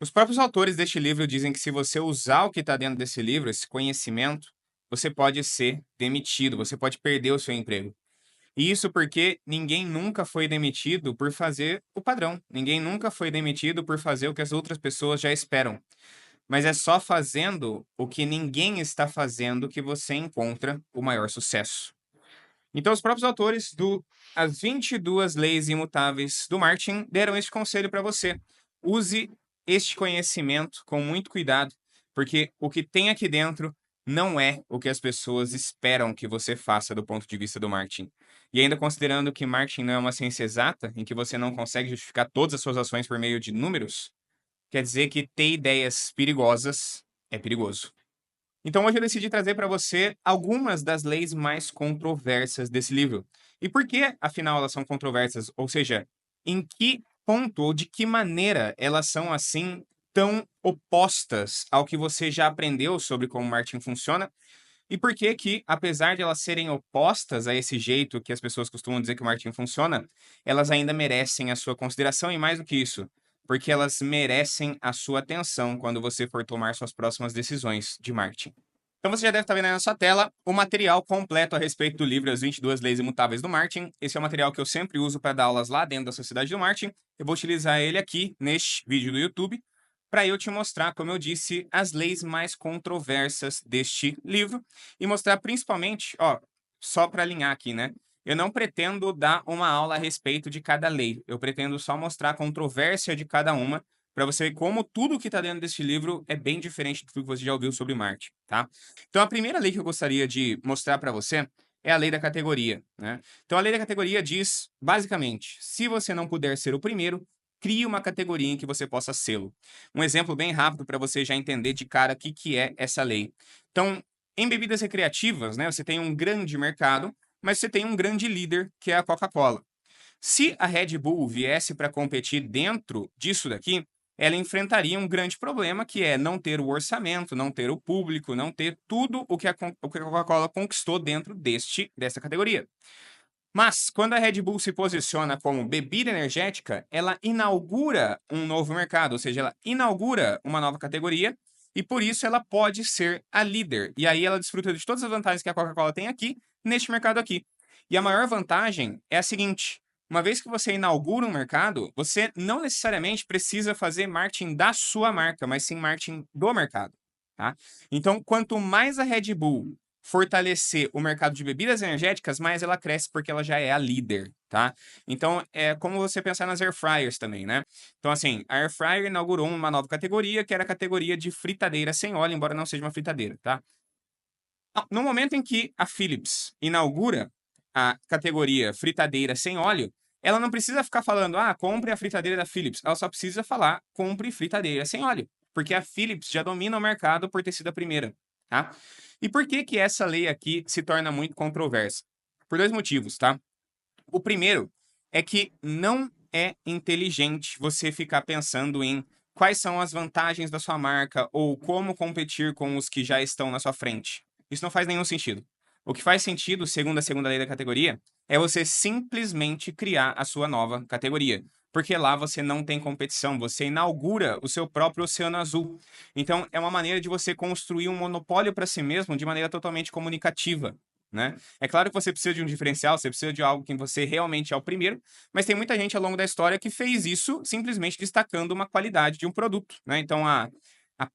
Os próprios autores deste livro dizem que se você usar o que está dentro desse livro, esse conhecimento, você pode ser demitido, você pode perder o seu emprego. E isso porque ninguém nunca foi demitido por fazer o padrão. Ninguém nunca foi demitido por fazer o que as outras pessoas já esperam. Mas é só fazendo o que ninguém está fazendo que você encontra o maior sucesso. Então, os próprios autores do As 22 Leis Imutáveis do Marketing deram este conselho para você. Use este conhecimento com muito cuidado, porque o que tem aqui dentro não é o que as pessoas esperam que você faça do ponto de vista do marketing. E ainda considerando que marketing não é uma ciência exata, em que você não consegue justificar todas as suas ações por meio de números, quer dizer que ter ideias perigosas é perigoso. Então hoje eu decidi trazer para você algumas das leis mais controversas desse livro. E por que, afinal, elas são controversas? Ou seja, em que ponto ou de que maneira elas são assim tão opostas ao que você já aprendeu sobre como marketing funciona? E por que que, apesar de elas serem opostas a esse jeito que as pessoas costumam dizer que o marketing funciona, elas ainda merecem a sua consideração e mais do que isso, porque elas merecem a sua atenção quando você for tomar suas próximas decisões de marketing. Então você já deve estar vendo aí na sua tela o material completo a respeito do livro As 22 Leis Imutáveis do Marketing. Esse é o material que eu sempre uso para dar aulas lá dentro da Sociedade do Marketing. Eu vou utilizar ele aqui neste vídeo do YouTube para eu te mostrar, como eu disse, as leis mais controversas deste livro e mostrar principalmente, ó, só para alinhar aqui, né? Eu não pretendo dar uma aula a respeito de cada lei. Eu pretendo só mostrar a controvérsia de cada uma para você ver como tudo que está dentro desse livro é bem diferente do que você já ouviu sobre marketing, tá? Então, a primeira lei que eu gostaria de mostrar para você é a lei da categoria, né? Então, a lei da categoria diz, basicamente, se você não puder ser o primeiro, crie uma categoria em que você possa sê-lo. Um exemplo bem rápido para você já entender de cara o que é essa lei. Então, em bebidas recreativas, né, você tem um grande mercado, mas você tem um grande líder, que é a Coca-Cola. Se a Red Bull viesse para competir dentro disso daqui, ela enfrentaria um grande problema, que é não ter o orçamento, não ter o público, não ter tudo o que a Coca-Cola conquistou dentro dessa categoria. Mas, quando a Red Bull se posiciona como bebida energética, ela inaugura um novo mercado, ou seja, ela inaugura uma nova categoria e por isso ela pode ser a líder. E aí ela desfruta de todas as vantagens que a Coca-Cola tem aqui, neste mercado aqui. E a maior vantagem é a seguinte: uma vez que você inaugura um mercado, você não necessariamente precisa fazer marketing da sua marca, mas sim marketing do mercado. Tá? Então, quanto mais a Red Bull fortalecer o mercado de bebidas energéticas, mais ela cresce porque ela já é a líder, tá? Então, é como você pensar nas air fryers também, né? Então, assim, a air fryer inaugurou uma nova categoria, que era a categoria de fritadeira sem óleo, embora não seja uma fritadeira, tá? No momento em que a Philips inaugura a categoria fritadeira sem óleo, ela não precisa ficar falando, ah, compre a fritadeira da Philips. Ela só precisa falar, compre fritadeira sem óleo. Porque a Philips já domina o mercado por ter sido a primeira, tá? E por que que essa lei aqui se torna muito controversa? Por dois motivos, tá? O primeiro é que não é inteligente você ficar pensando em quais são as vantagens da sua marca ou como competir com os que já estão na sua frente. Isso não faz nenhum sentido. O que faz sentido, segundo a segunda lei da categoria, é você simplesmente criar a sua nova categoria. Porque lá você não tem competição, você inaugura o seu próprio oceano azul. Então, é uma maneira de você construir um monopólio para si mesmo de maneira totalmente comunicativa, né? É claro que você precisa de um diferencial, você precisa de algo que você realmente é o primeiro, mas tem muita gente ao longo da história que fez isso simplesmente destacando uma qualidade de um produto, né? Então a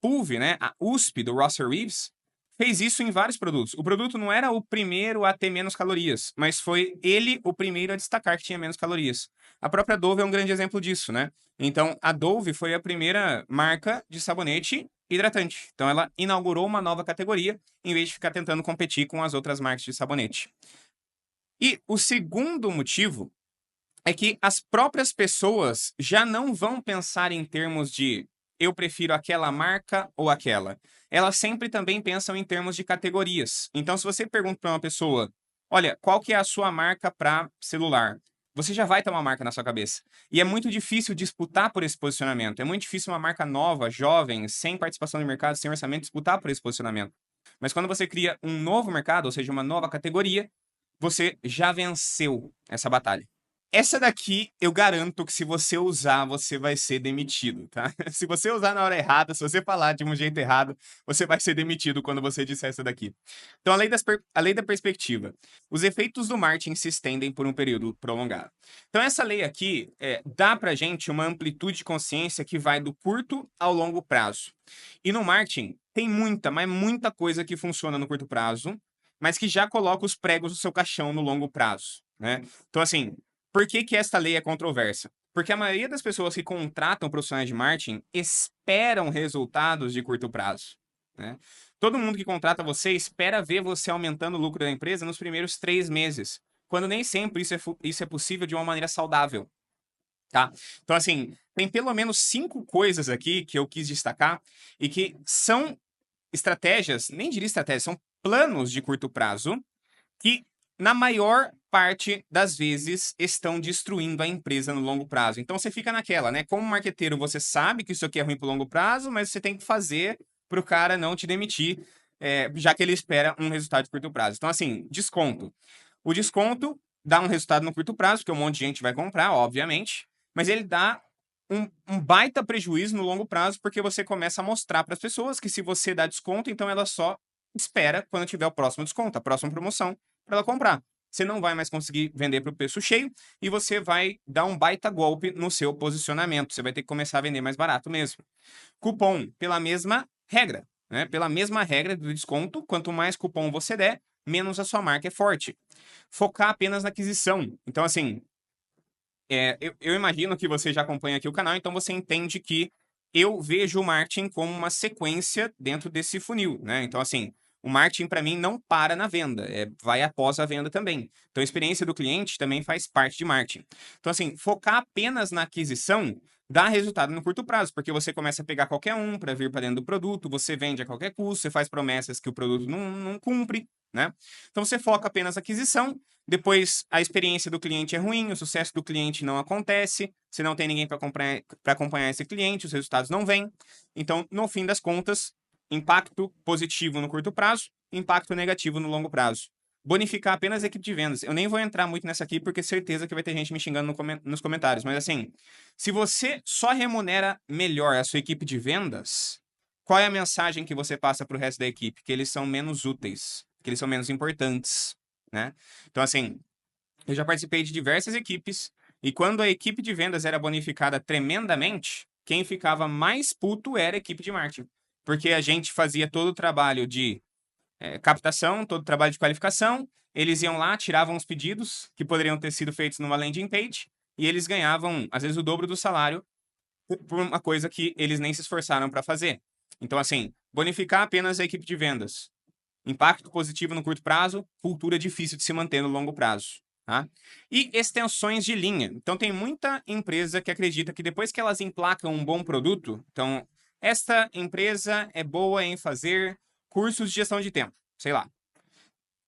PUV, né, a USP do Rosser Reeves, fez isso em vários produtos. O produto não era o primeiro a ter menos calorias, mas foi ele o primeiro a destacar que tinha menos calorias. A própria Dove é um grande exemplo disso, né? Então a Dove foi a primeira marca de sabonete hidratante. Então ela inaugurou uma nova categoria em vez de ficar tentando competir com as outras marcas de sabonete. E o segundo motivo é que as próprias pessoas já não vão pensar em termos de eu prefiro aquela marca ou aquela. Elas sempre também pensam em termos de categorias. Então, se você pergunta para uma pessoa, olha, qual que é a sua marca para celular? Você já vai ter uma marca na sua cabeça. E é muito difícil disputar por esse posicionamento. É muito difícil uma marca nova, jovem, sem participação no mercado, sem orçamento, disputar por esse posicionamento. Mas quando você cria um novo mercado, ou seja, uma nova categoria, você já venceu essa batalha. Essa daqui, eu garanto que se você usar, você vai ser demitido, tá? Se você usar na hora errada, se você falar de um jeito errado, você vai ser demitido quando você disser essa daqui. Então, a lei da perspectiva. Os efeitos do marketing se estendem por um período prolongado. Então, essa lei aqui dá pra gente uma amplitude de consciência que vai do curto ao longo prazo. E no marketing, tem muita, mas muita coisa que funciona no curto prazo, mas que já coloca os pregos no seu caixão no longo prazo, né? Então, assim, por que que esta lei é controversa? Porque a maioria das pessoas que contratam profissionais de marketing esperam resultados de curto prazo, né? Todo mundo que contrata você espera ver você aumentando o lucro da empresa nos primeiros 3 meses, quando nem sempre isso é possível de uma maneira saudável, tá? Então, assim, tem pelo menos 5 coisas aqui que eu quis destacar e que são estratégias, nem diria estratégias, são planos de curto prazo que, na maior parte das vezes, estão destruindo a empresa no longo prazo. Então você fica naquela, né? Como marqueteiro, você sabe que isso aqui é ruim pro longo prazo, mas você tem que fazer para o cara não te demitir, já que ele espera um resultado de curto prazo. Então, assim, desconto. O desconto dá um resultado no curto prazo, porque um monte de gente vai comprar, obviamente, mas ele dá um baita prejuízo no longo prazo, porque você começa a mostrar para as pessoas que se você dá desconto, então ela só espera quando tiver o próximo desconto, a próxima promoção, para ela comprar. Você não vai mais conseguir vender para o preço cheio e você vai dar um baita golpe no seu posicionamento. Você vai ter que começar a vender mais barato mesmo. Cupom, pela mesma regra, né? Pela mesma regra do desconto, quanto mais cupom você der, menos a sua marca é forte. Focar apenas na aquisição. Então, assim, eu imagino que você já acompanha aqui o canal, então você entende que eu vejo o marketing como uma sequência dentro desse funil, né? Então, assim, o marketing para mim não para na venda, vai após a venda também. Então, a experiência do cliente também faz parte de marketing. Então, assim, focar apenas na aquisição dá resultado no curto prazo, porque você começa a pegar qualquer um para vir para dentro do produto, você vende a qualquer custo, você faz promessas que o produto não cumpre, né? Então, você foca apenas na aquisição, depois a experiência do cliente é ruim, o sucesso do cliente não acontece, você não tem ninguém para acompanhar esse cliente, os resultados não vêm. Então, no fim das contas, impacto positivo no curto prazo, impacto negativo no longo prazo. Bonificar apenas a equipe de vendas. Eu nem vou entrar muito nessa aqui, porque certeza que vai ter gente me xingando nos comentários. Mas assim, se você só remunera melhor a sua equipe de vendas, qual é a mensagem que você passa para o resto da equipe? Que eles são menos úteis, que eles são menos importantes, né? Então, assim, eu já participei de diversas equipes e quando a equipe de vendas era bonificada tremendamente, quem ficava mais puto era a equipe de marketing. Porque a gente fazia todo o trabalho de captação, todo o trabalho de qualificação, eles iam lá, tiravam os pedidos que poderiam ter sido feitos numa landing page e eles ganhavam, às vezes, o dobro do salário por uma coisa que eles nem se esforçaram para fazer. Então, assim, bonificar apenas a equipe de vendas. Impacto positivo no curto prazo, cultura difícil de se manter no longo prazo. Tá? E extensões de linha. Então, tem muita empresa que acredita que depois que elas emplacam um bom produto, então, esta empresa é boa em fazer cursos de gestão de tempo, sei lá.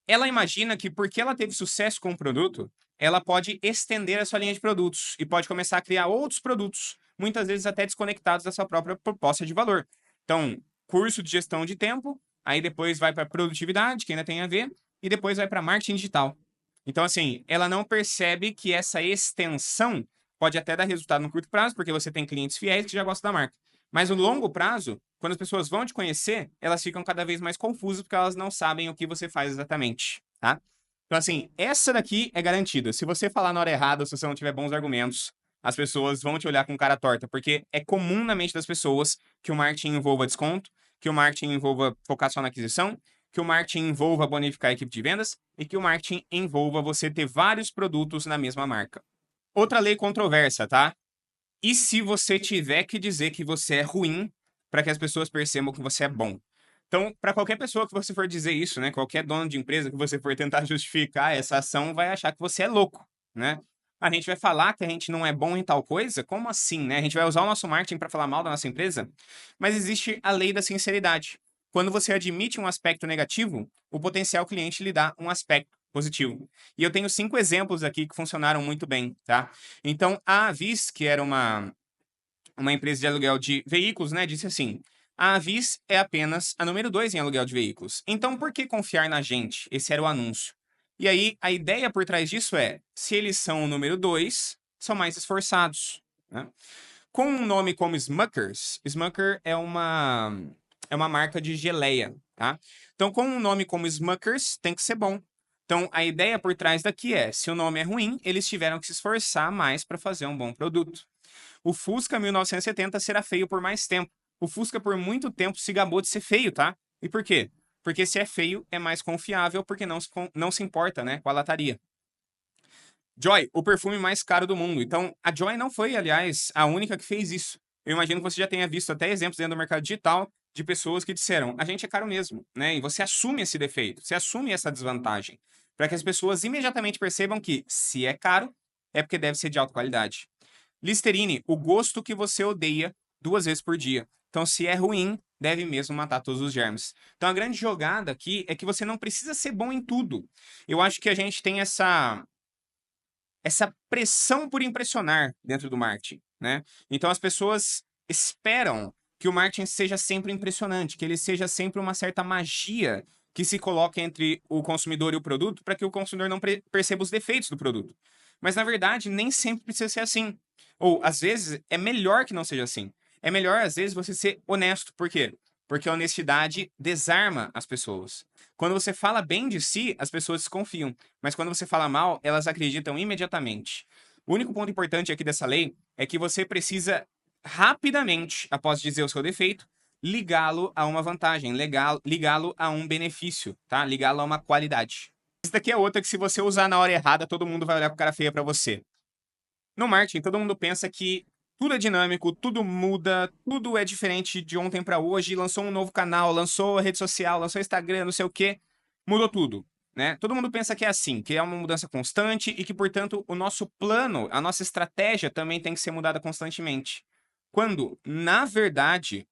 Ela imagina que porque ela teve sucesso com o produto, ela pode estender a sua linha de produtos e pode começar a criar outros produtos, muitas vezes até desconectados da sua própria proposta de valor. Então, curso de gestão de tempo, aí depois vai para produtividade, que ainda tem a ver, e depois vai para marketing digital. Então, assim, ela não percebe que essa extensão pode até dar resultado no curto prazo, porque você tem clientes fiéis que já gostam da marca. Mas no longo prazo, quando as pessoas vão te conhecer, elas ficam cada vez mais confusas porque elas não sabem o que você faz exatamente, tá? Então, assim, essa daqui é garantida. Se você falar na hora errada, se você não tiver bons argumentos, as pessoas vão te olhar com cara torta, porque é comum na mente das pessoas que o marketing envolva desconto, que o marketing envolva focar só na aquisição, que o marketing envolva bonificar a equipe de vendas e que o marketing envolva você ter vários produtos na mesma marca. Outra lei controversa, tá? E se você tiver que dizer que você é ruim para que as pessoas percebam que você é bom? Então, para qualquer pessoa que você for dizer isso, né, qualquer dono de empresa que você for tentar justificar essa ação, vai achar que você é louco, né? A gente vai falar que a gente não é bom em tal coisa? Como assim, né? A gente vai usar o nosso marketing para falar mal da nossa empresa? Mas existe a lei da sinceridade. Quando você admite um aspecto negativo, o potencial cliente lhe dá um aspecto positivo. E eu tenho 5 exemplos aqui que funcionaram muito bem, tá? Então, a Avis, que era uma empresa de aluguel de veículos, né, disse assim: a Avis é apenas a número 2 em aluguel de veículos. Então, por que confiar na gente? Esse era o anúncio. E aí, a ideia por trás disso é, se eles são o número 2, são mais esforçados, né? Com um nome como Smuckers, Smucker é uma marca de geleia, tá? Então, com um nome como Smuckers, tem que ser bom. Então, a ideia por trás daqui é, se o nome é ruim, eles tiveram que se esforçar mais para fazer um bom produto. O Fusca 1970 será feio por mais tempo. O Fusca por muito tempo se gabou de ser feio, tá? E por quê? Porque se é feio, é mais confiável, porque não se importa, né, com a lataria. Joy, o perfume mais caro do mundo. Então, a Joy não foi, aliás, a única que fez isso. Eu imagino que você já tenha visto até exemplos dentro do mercado digital de pessoas que disseram, a gente é caro mesmo, né? E você assume esse defeito, você assume essa desvantagem, para que as pessoas imediatamente percebam que, se é caro, é porque deve ser de alta qualidade. Listerine, o gosto que você odeia 2 vezes por dia. Então, se é ruim, deve mesmo matar todos os germes. Então, a grande jogada aqui é que você não precisa ser bom em tudo. Eu acho que a gente tem essa pressão por impressionar dentro do marketing, né? Então as pessoas esperam que o marketing seja sempre impressionante, que ele seja sempre uma certa magia que se coloque entre o consumidor e o produto para que o consumidor não perceba os defeitos do produto. Mas na verdade, nem sempre precisa ser assim. Ou às vezes é melhor que não seja assim. É melhor às vezes você ser honesto. Por quê? Porque a honestidade desarma as pessoas. Quando você fala bem de si, as pessoas desconfiam. Mas quando você fala mal, elas acreditam imediatamente. O único ponto importante aqui dessa lei é que você precisa rapidamente, após dizer o seu defeito, ligá-lo a uma vantagem, ligá-lo a um benefício, tá? Ligá-lo a uma qualidade. Essa daqui é outra que se você usar na hora errada, todo mundo vai olhar com cara feia para você. No marketing, todo mundo pensa que tudo é dinâmico, tudo muda, tudo é diferente de ontem para hoje. Lançou um novo canal, lançou a rede social, lançou o Instagram, não sei o quê, mudou tudo, né? Todo mundo pensa que é assim, que é uma mudança constante e que, portanto, o nosso plano, a nossa estratégia também tem que ser mudada constantemente. Quando, na verdade,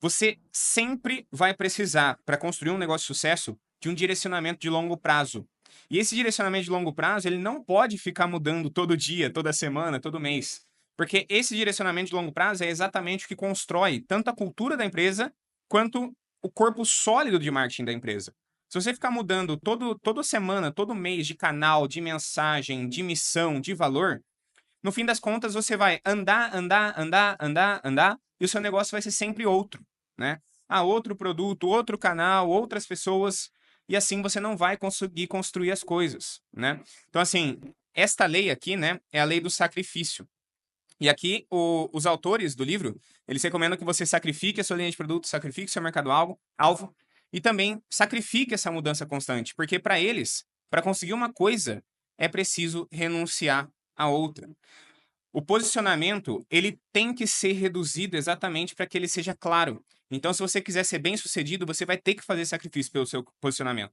você sempre vai precisar, para construir um negócio de sucesso, de um direcionamento de longo prazo. E esse direcionamento de longo prazo, ele não pode ficar mudando todo dia, toda semana, todo mês. Porque esse direcionamento de longo prazo é exatamente o que constrói tanto a cultura da empresa quanto o corpo sólido de marketing da empresa. Se você ficar mudando toda semana, todo mês de canal, de mensagem, de missão, de valor, no fim das contas você vai andar, e o seu negócio vai ser sempre outro, né? Ah, outro produto, outro canal, outras pessoas, e assim você não vai conseguir construir as coisas, né? Então, assim, esta lei aqui, né, é a lei do sacrifício. E aqui, os autores do livro, eles recomendam que você sacrifique a sua linha de produto, sacrifique o seu mercado-alvo, e também sacrifique essa mudança constante, porque para eles, para conseguir uma coisa, é preciso renunciar a outra. O posicionamento, ele tem que ser reduzido exatamente para que ele seja claro. Então, se você quiser ser bem-sucedido, você vai ter que fazer sacrifício pelo seu posicionamento.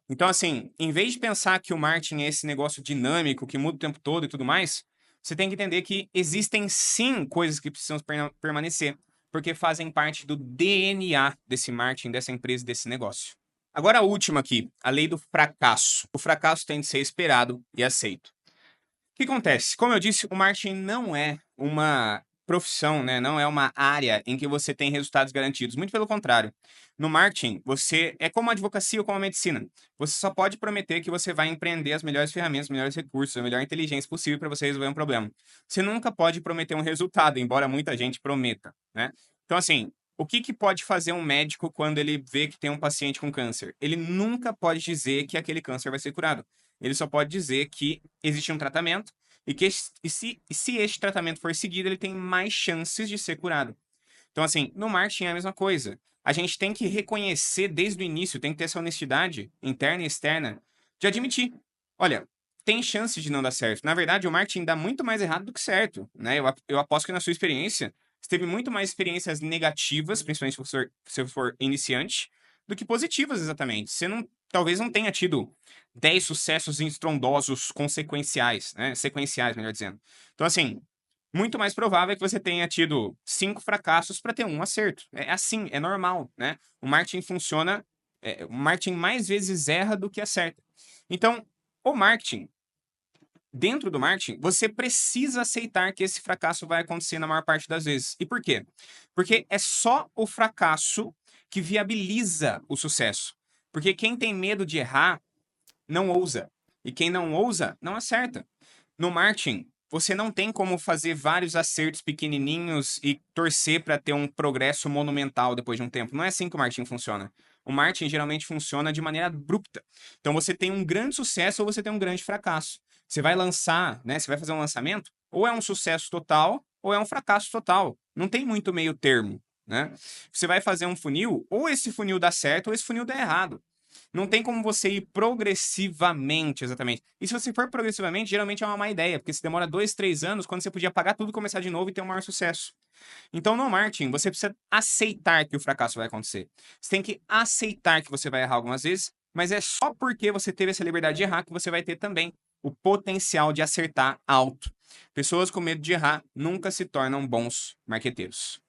Então, assim, em vez de pensar que o marketing é esse negócio dinâmico, que muda o tempo todo e tudo mais, você tem que entender que existem sim coisas que precisam permanecer, porque fazem parte do DNA desse marketing, dessa empresa, desse negócio. Agora a última aqui, a lei do fracasso. O fracasso tem de ser esperado e aceito. O que acontece? Como eu disse, o marketing não é uma profissão, né? Não é uma área em que você tem resultados garantidos. Muito pelo contrário. No marketing, você é como a advocacia ou como a medicina. Você só pode prometer que você vai empreender as melhores ferramentas, os melhores recursos, a melhor inteligência possível para você resolver um problema. Você nunca pode prometer um resultado, embora muita gente prometa, né? Então, assim, o que pode fazer um médico quando ele vê que tem um paciente com câncer? Ele nunca pode dizer que aquele câncer vai ser curado. Ele só pode dizer que existe um tratamento e que se este tratamento for seguido, ele tem mais chances de ser curado. Então, assim, no marketing é a mesma coisa. A gente tem que reconhecer desde o início, tem que ter essa honestidade interna e externa de admitir. Olha, tem chance de não dar certo. Na verdade, o marketing dá muito mais errado do que certo, né? Eu aposto que na sua experiência, você teve muito mais experiências negativas, principalmente se você for iniciante, do que positivas, exatamente. Você não, talvez não tenha tido 10 sucessos estrondosos consequenciais, né? Sequenciais, melhor dizendo. Então, assim, muito mais provável é que você tenha tido 5 fracassos para ter um acerto. É assim, é normal, né? O marketing funciona, o marketing mais vezes erra do que acerta. Então, o marketing, dentro do marketing, você precisa aceitar que esse fracasso vai acontecer na maior parte das vezes. E por quê? Porque é só o fracasso que viabiliza o sucesso. Porque quem tem medo de errar, não ousa. E quem não ousa, não acerta. No marketing, você não tem como fazer vários acertos pequenininhos e torcer para ter um progresso monumental depois de um tempo. Não é assim que o marketing funciona. O marketing geralmente funciona de maneira abrupta. Então você tem um grande sucesso ou você tem um grande fracasso. Você vai lançar, né? Você vai fazer um lançamento, ou é um sucesso total ou é um fracasso total. Não tem muito meio termo, né? Você vai fazer um funil, ou esse funil dá certo ou esse funil dá errado. Não tem como você ir progressivamente, exatamente. E se você for progressivamente, geralmente é uma má ideia, porque se demora 2, 3 anos, quando você podia pagar tudo, começar de novo e ter um maior sucesso. Então, no marketing, você precisa aceitar que o fracasso vai acontecer. Você tem que aceitar que você vai errar algumas vezes, mas é só porque você teve essa liberdade de errar que você vai ter também o potencial de acertar alto. Pessoas com medo de errar nunca se tornam bons marqueteiros.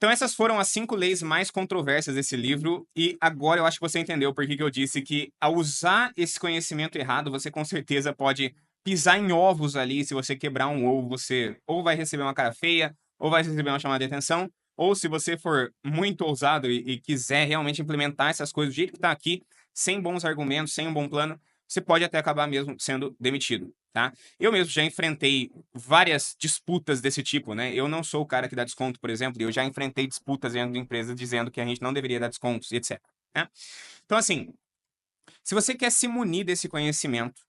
Então, essas foram as 5 leis mais controversas desse livro, e agora eu acho que você entendeu por que que eu disse que, ao usar esse conhecimento errado, você com certeza pode pisar em ovos ali. Se você quebrar um ovo, você ou vai receber uma cara feia, ou vai receber uma chamada de atenção, ou se você for muito ousado e quiser realmente implementar essas coisas do jeito que está aqui, sem bons argumentos, sem um bom plano, você pode até acabar mesmo sendo demitido, tá? Eu mesmo já enfrentei várias disputas desse tipo, né? Eu não sou o cara que dá desconto, por exemplo, e eu já enfrentei disputas dentro de empresas dizendo que a gente não deveria dar descontos e etc, né? Então, assim, se você quer se munir desse conhecimento,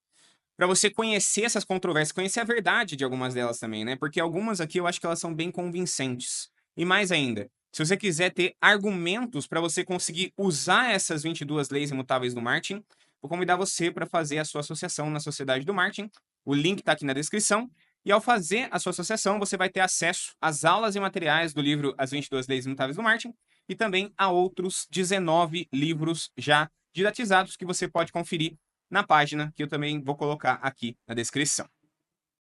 para você conhecer essas controvérsias, conhecer a verdade de algumas delas também, né? Porque algumas aqui eu acho que elas são bem convincentes. E mais ainda, se você quiser ter argumentos para você conseguir usar essas 22 leis imutáveis do marketing, vou convidar você para fazer a sua associação na Sociedade do Marketing. O link está aqui na descrição. E ao fazer a sua associação, você vai ter acesso às aulas e materiais do livro As 22 Leis Imutáveis do Marketing e também a outros 19 livros já didatizados que você pode conferir na página, que eu também vou colocar aqui na descrição.